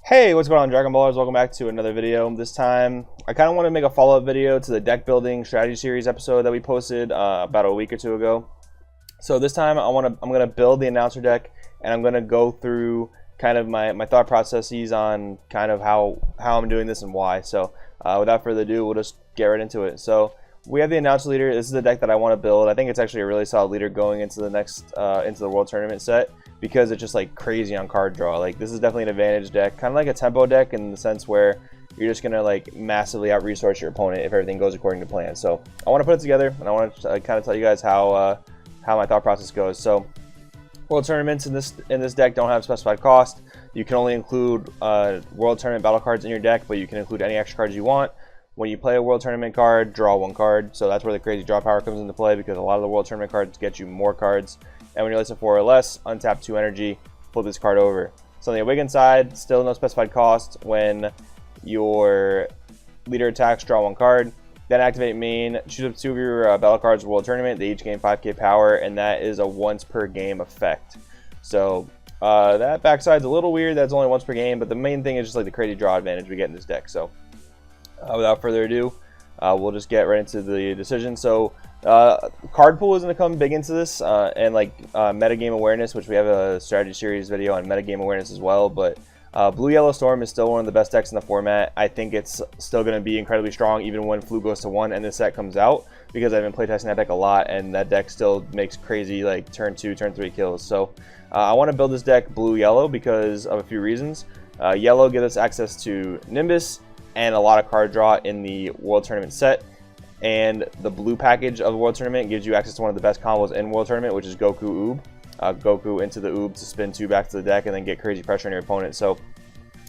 Hey, what's going on, Dragon Ballers? Welcome back to another video. This time, I kind of want to make a follow-up video to the deck building strategy series episode that we posted about a week or two ago. So this time, I'm gonna build the announcer deck, and I'm gonna go through kind of my thought processes on kind of how I'm doing this and why. So without further ado, we'll just get right into it. So we have the announcer leader. This is the deck that I want to build. I think it's actually a really solid leader going into the next into the World Tournament set, because it's just like crazy on card draw. Like, this is definitely an advantage deck, kind of like a tempo deck in the sense where you're just gonna like massively out resource your opponent if everything goes according to plan. So I want to put it together, and I want to kind of tell you guys how my thought process goes. So World Tournaments in this deck don't have specified cost. You can only include World Tournament battle cards in your deck, but you can include any extra cards you want. When you play a World Tournament card, draw one card. So that's where the crazy draw power comes into play, because a lot of the World Tournament cards get you more cards. And when you're less than 4 or less, untap 2 energy, flip this card over. So on the Awakened side, still no specified cost. When your leader attacks, draw 1 card. Then activate main, choose up 2 of your battle cards for World Tournament. They each gain 5k power, and that is a once per game effect. So that backside's a little weird. That's only once per game, but the main thing is just like the crazy draw advantage we get in this deck. So without further ado, we'll just get right into the decision. So card pool is going to come big into this, and like metagame awareness, which we have a strategy series video on metagame awareness as well. But Blue Yellow Storm is still one of the best decks in the format. I think it's still going to be incredibly strong even when Flu goes to 1 and this set comes out, because I've been playtesting that deck a lot, and that deck still makes crazy like turn 2, turn 3 kills. So I want to build this deck Blue Yellow because of a few reasons. Yellow gives us access to Nimbus and a lot of card draw in the World Tournament set. And the blue package of the World Tournament gives you access to one of the best combos in World Tournament, which is Goku Oob. Goku into the Oob to spin 2 back to the deck and then get crazy pressure on your opponent. So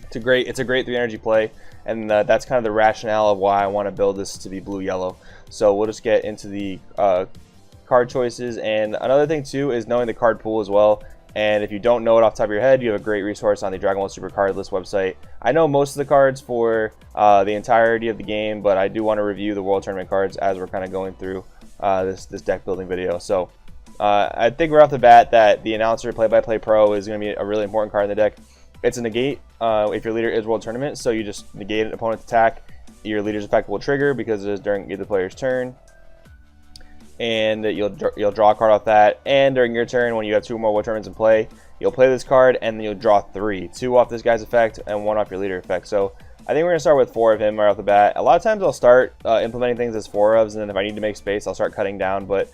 it's a great 3 energy play, and that's kind of the rationale of why I want to build this to be blue-yellow. So we'll just get into the card choices. And another thing too is knowing the card pool as well. And if you don't know it off the top of your head, you have a great resource on the Dragon Ball Super Card List website. I know most of the cards for the entirety of the game, but I do want to review the World Tournament cards as we're kind of going through this deck building video. So I think right off the bat that the Announcer Play-by-Play Pro is going to be a really important card in the deck. It's a negate if your leader is World Tournament, so you just negate an opponent's attack. Your leader's effect will trigger because it is during either player's turn. And you'll draw a card off that, and during your turn, when you have 2 more World Tournaments in play, you'll play this card, and then you'll draw 3, 2 off this guy's effect and 1 off your leader effect. So I think we're gonna start with 4 of him right off the bat. A lot of times I'll start implementing things as 4 ofs, and then if I need to make space, I'll start cutting down. But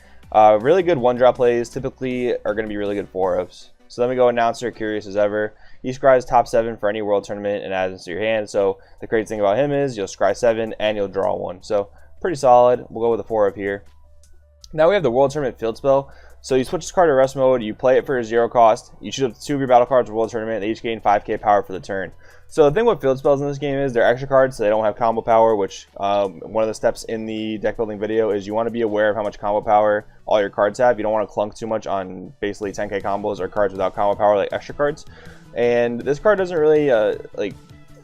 really good 1-drop plays typically are gonna be really good 4 ofs. So then we go Announcer, curious as ever. He scries top 7 for any World Tournament and adds into your hand. So the crazy thing about him is you'll scry 7 and you'll draw 1. So pretty solid. We'll go with a 4 of here. Now we have the World Tournament Field Spell. So you switch this card to Rest Mode, you play it for a 0 cost, you choose up 2 of your battle cards for World Tournament, they each gain 5k power for the turn. So the thing with Field Spells in this game is they're extra cards, so they don't have combo power, which one of the steps in the deck building video is you want to be aware of how much combo power all your cards have. You don't want to clunk too much on basically 10k combos or cards without combo power like extra cards. And this card doesn't really like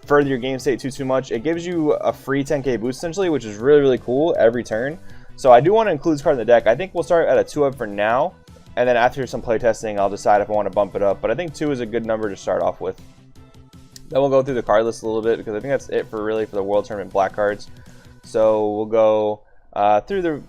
further your game state too much. It gives you a free 10k boost essentially, which is really cool every turn. So I do want to include this card in the deck. I think we'll start at a 2 of for now, and then after some playtesting, I'll decide if I want to bump it up. But I think 2 is a good number to start off with. Then we'll go through the card list a little bit, because I think that's it for the World Tournament black cards. So we'll go through the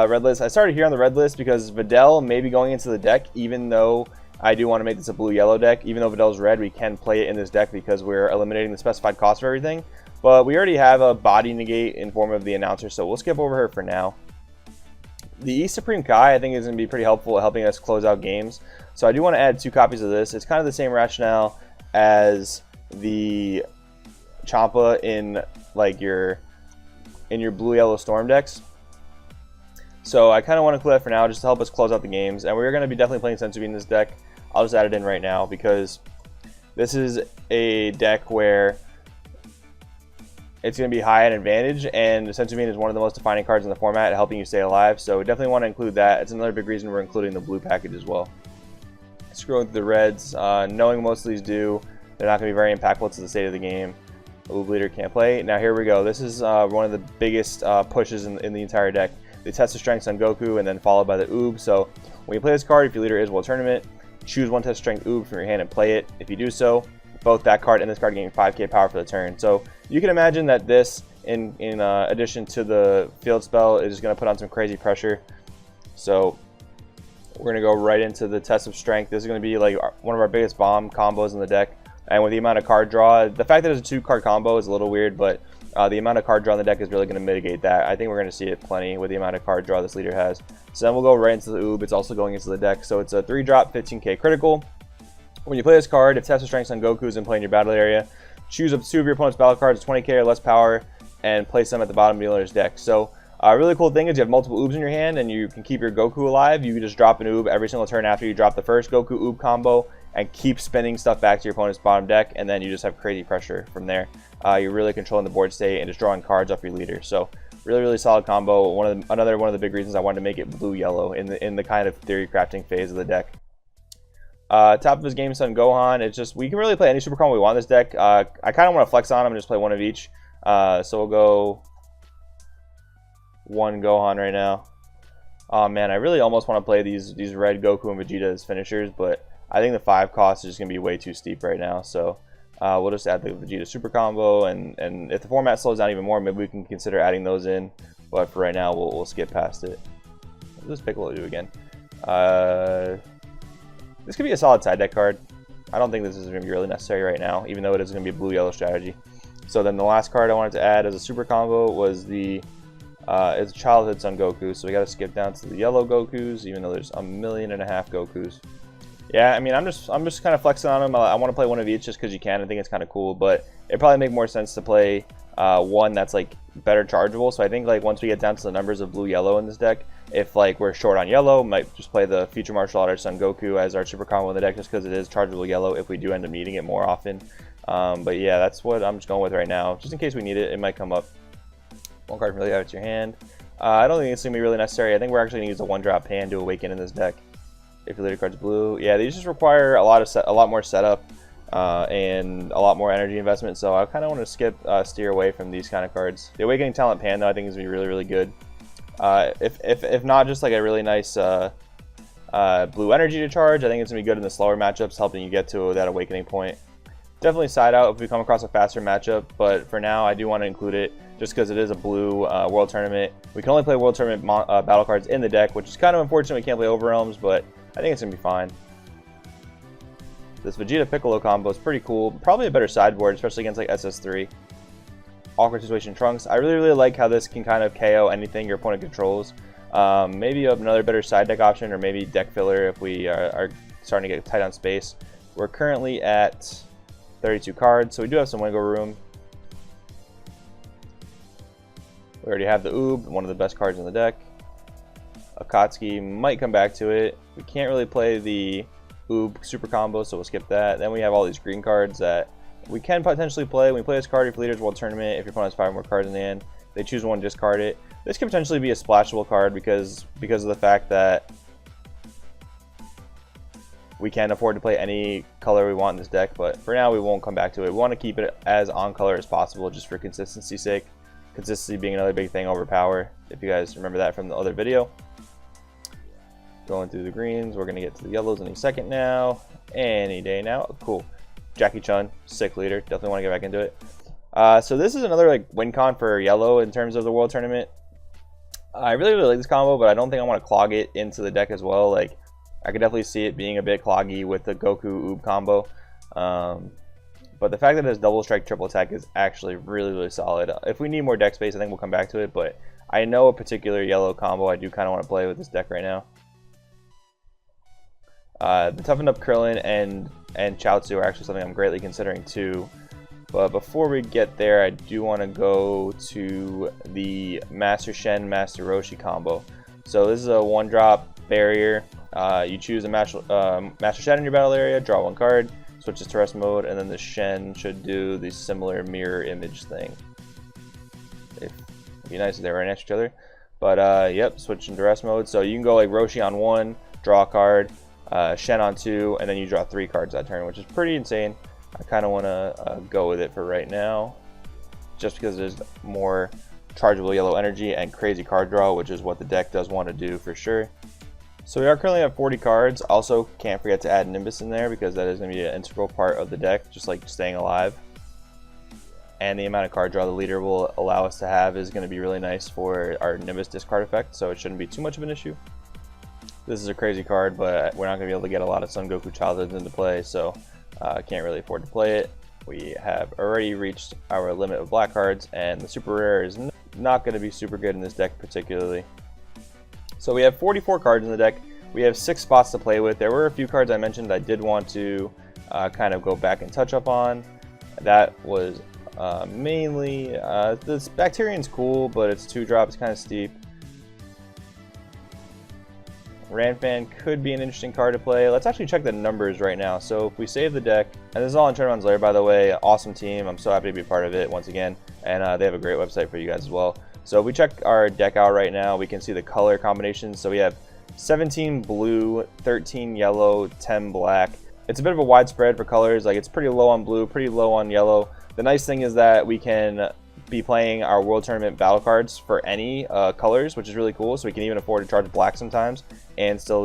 red list. I started here on the red list because Videl may be going into the deck, even though I do want to make this a blue-yellow deck. Even though Videl's red, we can play it in this deck because we're eliminating the specified cost for everything. But we already have a body negate in form of the Announcer, so we'll skip over her for now. The East Supreme Kai, I think, is going to be pretty helpful at helping us close out games. So I do want to add 2 copies of this. It's kind of the same rationale as the Champa in like your blue-yellow Storm decks. So I kind of want to include that for now just to help us close out the games. And we're going to be definitely playing Senzu Bean in this deck. I'll just add it in right now because this is a deck where it's going to be high at advantage, and Senzu Bean is one of the most defining cards in the format at helping you stay alive, so we definitely want to include that. It's another big reason we're including the blue package as well. Scrolling through the reds, knowing most of these do, they're not going to be very impactful to the state of the game. Oob leader can't play. Now here we go. This is one of the biggest pushes in the entire deck. The test of strengths on Goku, and then followed by the Oob. So when you play this card, if your leader is World Tournament, choose 1 test strength Oob from your hand and play it. If you do so, both that card and this card getting 5k power for the turn. So you can imagine that this, in addition to the field spell, is going to put on some crazy pressure. So we're going to go right into the test of strength. This is going to be like one of our biggest bomb combos in the deck. And with the amount of card draw, the fact that it's a 2-card combo is a little weird, but the amount of card draw in the deck is really going to mitigate that. I think we're going to see it plenty with the amount of card draw this leader has. So then we'll go right into the Oob. It's also going into the deck. So it's a 3-drop, 15k critical. When you play this card, if test of strength on Goku's and play in your battle area, choose up 2 of your opponent's battle cards, 20k or less power, and place them at the bottom of the dealer's deck. So a really cool thing is you have multiple Oobs in your hand, and you can keep your Goku alive. You can just drop an Oob every single turn after you drop the first Goku Oob combo, and keep spinning stuff back to your opponent's bottom deck, and then you just have crazy pressure from there. You're really controlling the board state and just drawing cards off your leader. So really solid combo. Another one of the big reasons I wanted to make it blue-yellow in the kind of theory crafting phase of the deck. Top of his game, Son Gohan. It's just, we can really play any super combo we want in this deck. I kind of want to flex on him and just play one of each. So we'll go 1 Gohan right now. Oh man, I really almost want to play these red Goku and Vegeta as finishers, but I think the 5 cost is just going to be way too steep right now. So we'll just add the Vegeta super combo, and if the format slows down even more, maybe we can consider adding those in. But for right now, we'll skip past it. What does Piccolo do again? This could be a solid side deck card. I don't think this is going to be really necessary right now, even though it is going to be a blue-yellow strategy. So then the last card I wanted to add as a super combo was the it's Childhood Son Goku. So we got to skip down to the yellow Gokus, even though there's 1.5 million Gokus. Yeah, I mean, I'm just kind of flexing on them. I want to play one of each just because you can. I think it's kind of cool, but it'd probably make more sense to play one that's like better chargeable. So I think like once we get down to the numbers of blue-yellow in this deck, if like we're short on yellow, might just play the Future Martial Artist Son Goku as our super combo in the deck just because it is chargeable yellow if we do end up needing it more often. But yeah, that's what I'm just going with right now. Just in case we need it, it might come up. One card from really out to your hand. I don't think it's going to be really necessary. I think we're actually going to use a 1-drop Pan to awaken in this deck. If your leader card's blue. Yeah, these just require a lot more setup and a lot more energy investment. So I kind of want to steer away from these kind of cards. The Awakening Talent Pan, though, I think is going to be really good. If not just like a really nice blue energy to charge, I think it's going to be good in the slower matchups, helping you get to that awakening point. Definitely side out if we come across a faster matchup, but for now I do want to include it just because it is a blue World Tournament. We can only play World Tournament battle cards in the deck, which is kind of unfortunate we can't play Overrealms, but I think it's going to be fine. This Vegeta Piccolo combo is pretty cool. Probably a better sideboard, especially against like SS3. Awkward Situation Trunks. I really like how this can kind of KO anything your opponent controls. Maybe another better side deck option, or maybe deck filler if we are starting to get tight on space. We're currently at 32 cards, so we do have some wiggle room. We already have the Oob, one of the best cards in the deck. Akatsuki might come back to it. We can't really play the Oob super combo, so we'll skip that. Then we have all these green cards that we can potentially play. When we play this card, if Leaders World Tournament, if your opponent has 5 more cards in the hand, they choose one, discard it. This could potentially be a splashable card because of the fact that we can afford to play any color we want in this deck, but for now we won't come back to it. We want to keep it as on color as possible just for consistency's sake. Consistency being another big thing over power, if you guys remember that from the other video. Going through the greens, we're going to get to the yellows any second now. Any day now. Cool. Jackie Chun, sick leader. Definitely want to get back into it. So this is another like win con for yellow in terms of the World Tournament. I really like this combo, but I don't think I want to clog it into the deck as well. Like, I could definitely see it being a bit cloggy with the Goku Oob combo. But the fact that it has double strike, triple attack is actually really solid. If we need more deck space, I think we'll come back to it. But I know a particular yellow combo I do kind of want to play with this deck right now. The Toughened Up Krillin and Chaozu are actually something I'm greatly considering too. But before we get there, I do want to go to the Master Shen, Master Roshi combo. So this is a 1-drop barrier. You choose a Master Shen in your battle area, draw 1 card, switches to rest mode, and then the Shen should do the similar mirror image thing. It'd be nice if they were right next to each other. But yep, switch into rest mode. So you can go like Roshi on 1, draw a card, Shen on 2, and then you draw 3 cards that turn, which is pretty insane. I kind of want to go with it for right now, just because there's more chargeable yellow energy and crazy card draw, which is what the deck does want to do for sure. So we are currently at 40 cards. Also, can't forget to add Nimbus in there because that is going to be an integral part of the deck, just like staying alive. And the amount of card draw the leader will allow us to have is going to be really nice for our Nimbus discard effect, so it shouldn't be too much of an issue. This is a crazy card, but we're not going to be able to get a lot of Son Goku childhoods into play, so can't really afford to play it. We have already reached our limit of black cards, and the super rare is not going to be super good in this deck particularly. So we have 44 cards in the deck. We have 6 spots to play with. There were a few cards I mentioned I did want to kind of go back and touch up on. That was mainly, this Bacterian's cool, but it's 2-drop, it's kind of steep. Ranfan could be an interesting card to play. Let's actually check the numbers right now. So if we save the deck, and this is all in Tournament's Lair, by the way, awesome team. I'm so happy to be a part of it once again, and they have a great website for you guys as well. So if we check our deck out right now, we can see the color combinations. So we have 17 blue, 13 yellow, 10 black. It's a bit of a wide spread for colors. Like, it's pretty low on blue, pretty low on yellow. The nice thing is that we can be playing our World Tournament battle cards for any colors, which is really cool. So we can even afford to charge black sometimes and still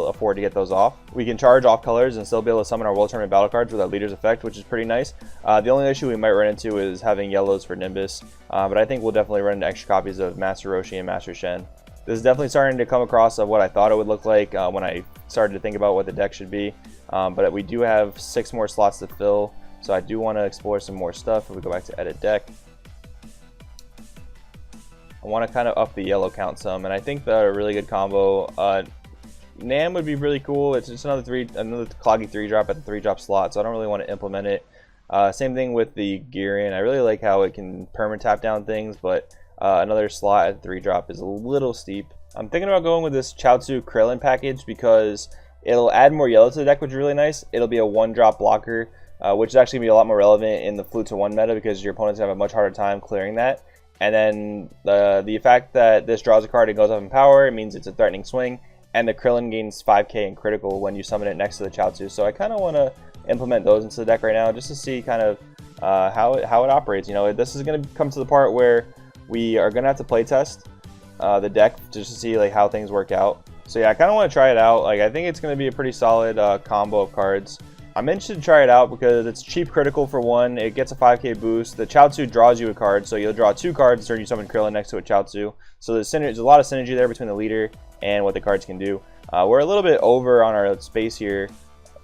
afford to get those off. We can charge off colors and still be able to summon our World Tournament battle cards with our leader's effect, which is pretty nice. The only issue we might run into is having yellows for Nimbus, but I think we'll definitely run into extra copies of Master Roshi and Master Shen. This is definitely starting to come across of what I thought it would look like when I started to think about what the deck should be, but we do have 6 more slots to fill, so I do want to explore some more stuff. If we go back to edit deck, I want to kind of up the yellow count some, and I think that a really good combo, Nam would be really cool. It's just another cloggy 3-drop at the 3-drop slot, so I don't really want to implement it. Same thing with the Giran. I really like how it can perma tap down things, but another slot at 3-drop is a little steep. I'm thinking about going with this Chaozu Krillin package because it'll add more yellow to the deck, which is really nice. It'll be a 1-drop blocker, which is actually going to be a lot more relevant in the Flute to 1 meta because your opponents have a much harder time clearing that. And then the fact that this draws a card and goes up in power, it means it's a threatening swing. And the Krillin gains 5k in critical when you summon it next to the Chaozu. So I kind of want to implement those into the deck right now just to see kind of how it operates. You know, this is going to come to the part where we are going to have to play test the deck just to see like how things work out. So yeah, I kind of want to try it out. Like, I think it's going to be a pretty solid combo of cards. I'm interested to try it out because it's cheap critical for 1. It gets a 5k boost. The Chaozu draws you a card, so you'll draw 2 cards turn you summon Krillin next to a Chaozu. So there's a lot of synergy there between the leader and what the cards can do. We're a little bit over on our space here.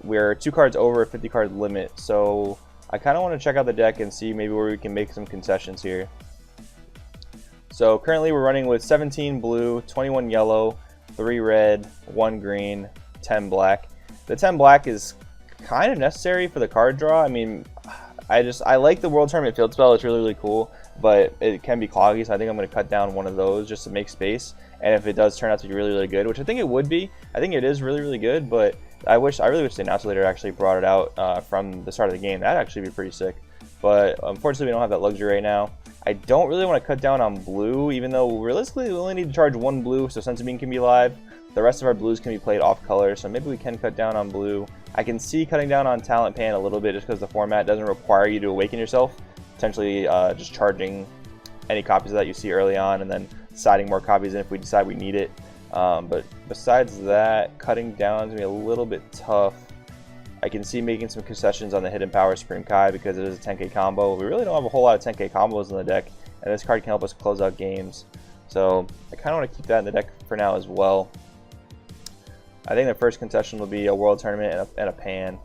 We're 2 cards over a 50 card limit, so I kind of want to check out the deck and see maybe where we can make some concessions here. So currently we're running with 17 blue, 21 yellow, 3 red, 1 green, 10 black. The 10 black is kind of necessary for the card draw. I mean, I like the World Tournament field spell. It's really, really cool, but it can be cloggy, so I think I'm going to cut down one of those just to make space. And if it does turn out to be really, really good, which I think it would be, I think it is really, really good, but I really wish the announcer later actually brought it out from the start of the game. That'd actually be pretty sick. But unfortunately, we don't have that luxury right now. I don't really want to cut down on blue, even though realistically we only need to charge 1 blue, so Senzu Bean can be live. The rest of our blues can be played off color, so maybe we can cut down on blue. I can see cutting down on Talent Pan a little bit just because the format doesn't require you to awaken yourself. Potentially just charging any copies of that you see early on and then deciding more copies in if we decide we need it. But besides that, cutting down is going to be a little bit tough. I can see making some concessions on the Hidden Power Supreme Kai because it is a 10k combo. We really don't have a whole lot of 10k combos in the deck, and this card can help us close out games. So I kind of want to keep that in the deck for now as well. I think the first concession will be a World Tournament and a Pan.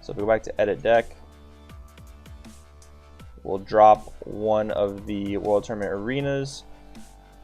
So if we go back to edit deck, we'll drop one of the World Tournament arenas,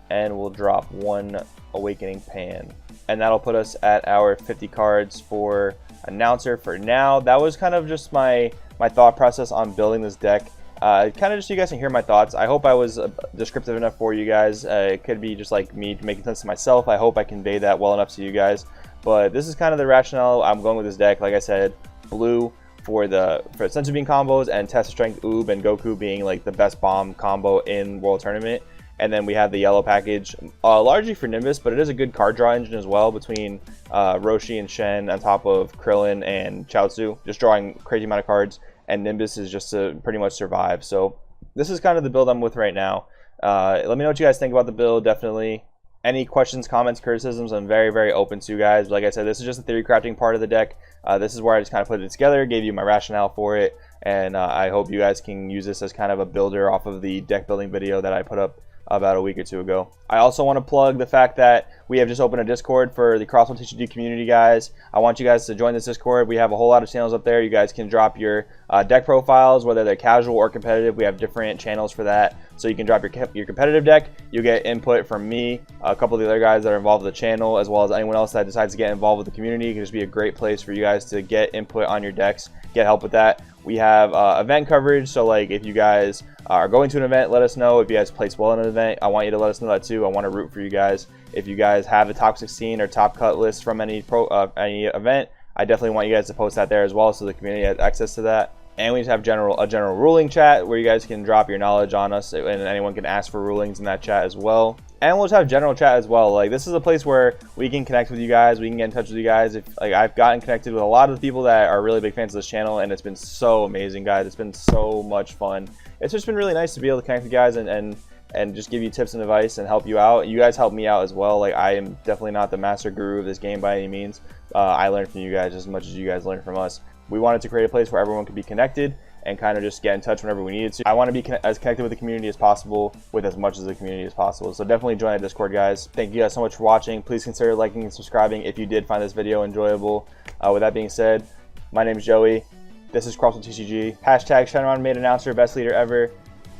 and we'll drop 1 Awakening Pan. And that'll put us at our 50 cards for announcer for now. That was kind of just my thought process on building this deck. Kind of just so you guys can hear my thoughts. I hope I was descriptive enough for you guys. It could be just like me making sense to myself. I hope I convey that well enough to you guys. But this is kind of the rationale I'm going with this deck. Like I said, blue for Senzu Bean combos and Test Strength Oob and Goku being like the best bomb combo in World Tournament. And then we have the yellow package, largely for Nimbus, but it is a good card draw engine as well between Roshi and Shen on top of Krillin and Chaozu, just drawing crazy amount of cards. And Nimbus is just to pretty much survive. So this is kind of the build I'm with right now. Let me know what you guys think about the build, definitely. Any questions, comments, criticisms, I'm very, very open to, guys. Like I said, this is just the theory crafting part of the deck. This is where I just kind of put it together, gave you my rationale for it, and I hope you guys can use this as kind of a builder off of the deck building video that I put up about a week or two ago. I also want to plug the fact that we have just opened a Discord for the Crosswell TCG community, guys. I want you guys to join this Discord. We have a whole lot of channels up there. You guys can drop your deck profiles, whether they're casual or competitive. We have different channels for that. So you can drop your competitive deck. You get input from me, a couple of the other guys that are involved with the channel, as well as anyone else that decides to get involved with the community. It can just be a great place for you guys to get input on your decks, get help with that. We have event coverage, so like if you guys are going to an event, let us know. If you guys place well in an event, I want you to let us know that too. I want to root for you guys. If you guys have a top 16 or top cut list from any event, I definitely want you guys to post that there as well, so the community has access to that. And we just have a general ruling chat where you guys can drop your knowledge on us, and anyone can ask for rulings in that chat as well. And we'll just have general chat as well. Like, this is a place where we can connect with you guys. We can get in touch with you guys. I've gotten connected with a lot of the people that are really big fans of this channel, and it's been so amazing, guys. It's been so much fun. It's just been really nice to be able to connect with you guys and just give you tips and advice and help you out. You guys help me out as well. Like, I am definitely not the master guru of this game by any means. I learned from you guys as much as you guys learned from us. We wanted to create a place where everyone could be connected and kind of just get in touch whenever we needed to. I want to be as connected with the community as possible, with as much of the community as possible. So definitely join our Discord, guys. Thank you guys so much for watching. Please consider liking and subscribing if you did find this video enjoyable. With that being said, my name is Joey. This is Crosswell TCG. Hashtag Shenron made announcer, best leader ever.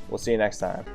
We'll see you next time.